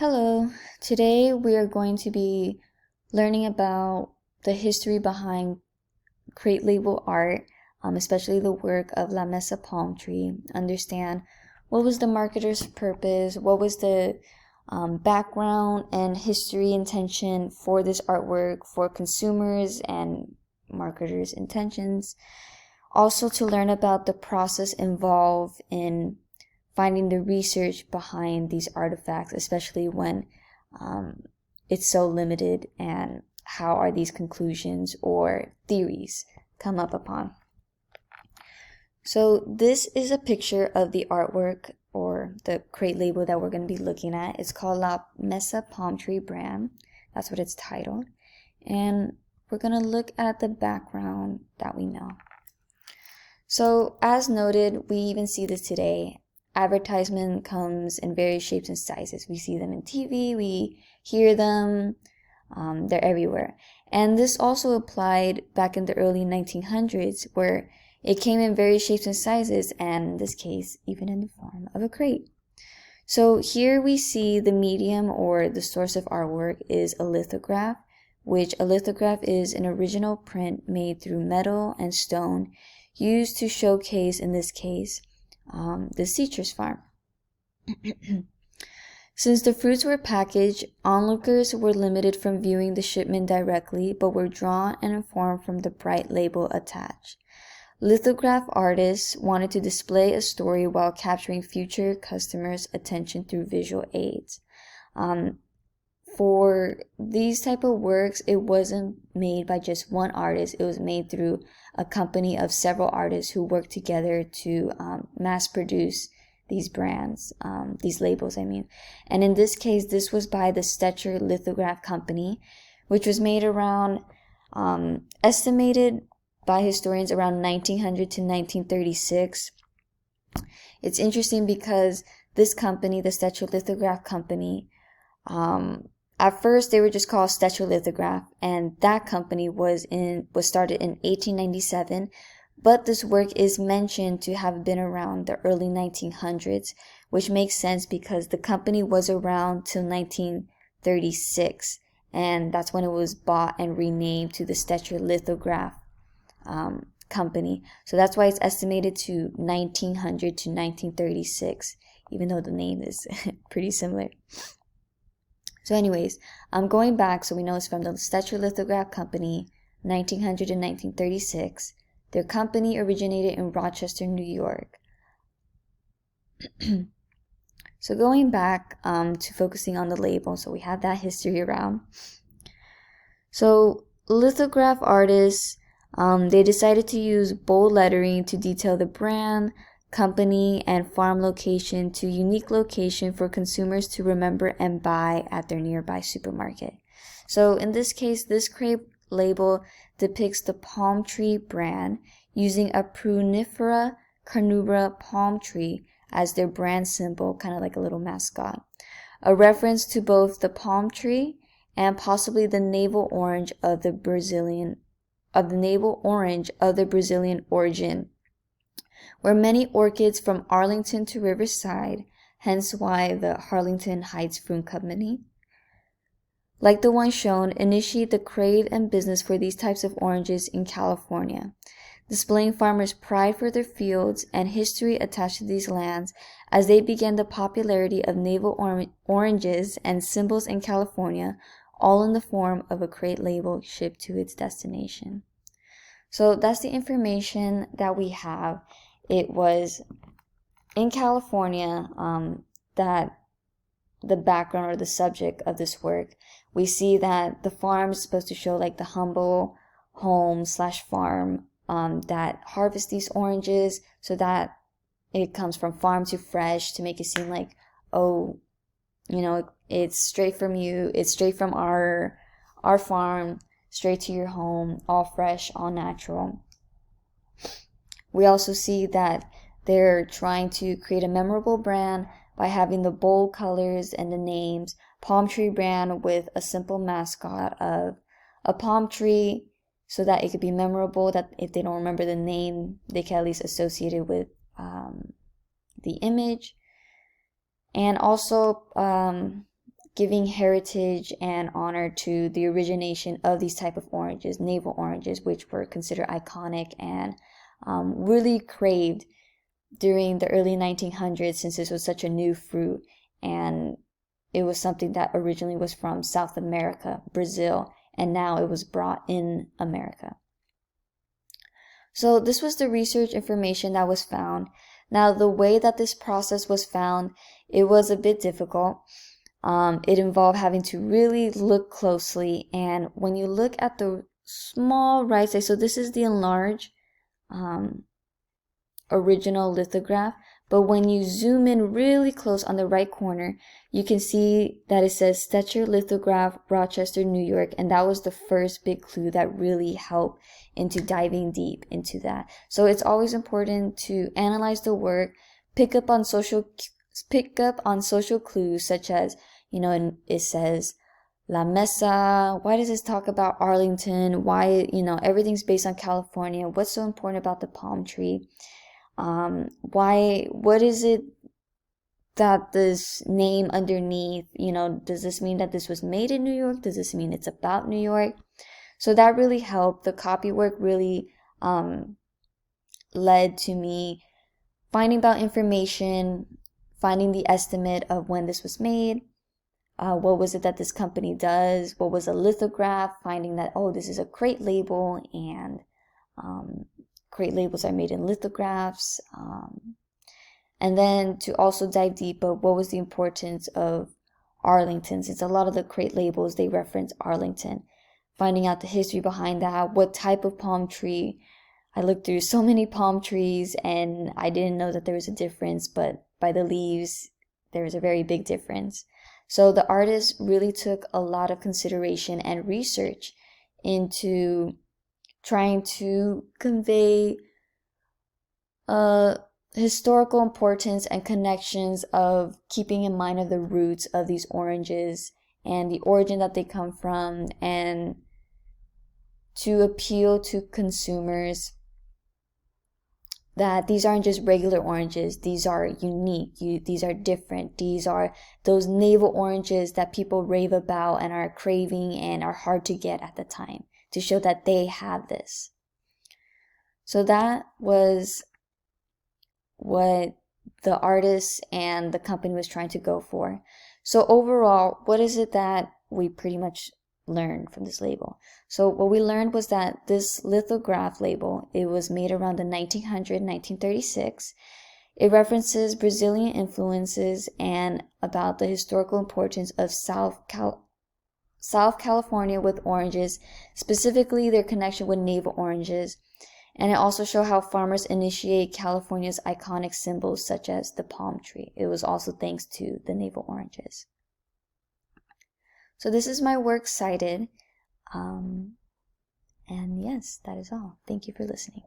Hello, today we are going to be learning about the history behind crate label art, especially the work of La Mesa palm tree. Understand what was the marketer's purpose, what was the background and history intention for this artwork for consumers and marketers' intentions. Also to learn about the process involved in finding the research behind these artifacts, especially when it's so limited, and how are these conclusions or theories come up upon. So this is a picture of the artwork or the crate label that we're going to be looking at. It's called La Mesa Palm Tree Brand. That's what it's titled. And we're going to look at the background that we know. So as noted, we even see this today. Advertisement comes in various shapes and sizes. We see them in TV, we hear them, they're everywhere. And this also applied back in the early 1900s, where it came in various shapes and sizes, and in this case, even in the form of a crate. So here we see the medium or the source of artwork is a lithograph, which a lithograph is an original print made through metal and stone, used to showcase, in this case, the citrus farm. Since the fruits were packaged, onlookers were limited from viewing the shipment directly, but were drawn and informed from the bright label attached. Lithograph artists wanted to display a story while capturing future customers' attention through visual aids. For these type of works, it wasn't made by just one artist. It was made through a company of several artists who worked together to mass produce these brands, these labels, I mean. And in this case, this was by the Stetcher Lithograph Company, which was made around, estimated by historians around 1900 to 1936. It's interesting because this company, the Stetcher Lithograph Company, at first, they were just called Stetcher Lithograph, and that company was started in 1897, but this work is mentioned to have been around the early 1900s, which makes sense because the company was around till 1936, and that's when it was bought and renamed to the Stetcher Lithograph Company. So that's why it's estimated to 1900 to 1936, even though the name is pretty similar. So anyways, I'm going back, so we know it's from the Stetcher Lithograph Company, 1900 to 1936. Their company originated in Rochester, New York. So going back to focusing on the label, so we have that history around. So lithograph artists, they decided to use bold lettering to detail the brand, company, and farm location to unique location for consumers to remember and buy at their nearby supermarket. So in this case, this crate label depicts the palm tree brand using a Prunifera carnivora palm tree as their brand symbol, kind of like a little mascot. A reference to both the palm tree and possibly the navel orange of the Brazilian origin, where many orchids from Arlington to Riverside, hence why the Arlington Heights Fruit Company, like the one shown, initiate the crave and business for these types of oranges in California, displaying farmers' pride for their fields and history attached to these lands as they began the popularity of navel oranges and symbols in California, all in the form of a crate label shipped to its destination. So that's the information that we have. It was in California that the background or the subject of this work. We see that the farm is supposed to show like the humble home / farm that harvest these oranges, so that it comes from farm to fresh, to make it seem like, oh, you know, it's straight from you, it's straight from our farm, straight to your home, all fresh, all natural. We also see that they're trying to create a memorable brand by having the bold colors and the names. Palm tree brand with a simple mascot of a palm tree, so that it could be memorable, that if they don't remember the name, they can at least associate it with the image. And also giving heritage and honor to the origination of these type of oranges, navel oranges, which were considered iconic and really craved during the early 1900s, since this was such a new fruit, and it was something that originally was from South America, Brazil, and now it was brought in America. So this was the research information that was found. Now, the way that this process was found, it was a bit difficult. It involved having to really look closely, and when you look at the small right side, so this is the enlarged original lithograph, but when you zoom in really close on the right corner, you can see that it says Stetcher Lithograph, Rochester, New York, and that was the first big clue that really helped into diving deep into that. So it's always important to analyze the work, pick up on social clues, such as, it says La Mesa. Why does this talk about Arlington? Why, everything's based on California. What's so important about the palm tree? What is it that this name underneath, does this mean that this was made in New York? Does this mean it's about New York? So that really helped. The copy work really led to me finding about information, finding the estimate of when this was made, what was it that this company does, what was a lithograph, finding that, this is a crate label, and crate labels are made in lithographs, and then to also dive deeper, what was the importance of Arlington, since a lot of the crate labels, they reference Arlington, finding out the history behind that, what type of palm tree. I looked through so many palm trees and I didn't know that there was a difference, but by the leaves, there was a very big difference. So the artist really took a lot of consideration and research into trying to convey historical importance and connections of keeping in mind of the roots of these oranges and the origin that they come from, and to appeal to consumers that these aren't just regular oranges, these are unique, these are different, these are those navel oranges that people rave about and are craving and are hard to get at the time, to show that they have this. So that was what the artist and the company was trying to go for. So overall, what is it that we pretty much learned from this label? So what we learned was that this lithograph label, it was made around the 1936. It references Brazilian influences and about the historical importance of South California with oranges, specifically their connection with navel oranges. And it also shows how farmers initiate California's iconic symbols such as the palm tree. It was also thanks to the navel oranges. So this is my work cited. And yes, that is all. Thank you for listening.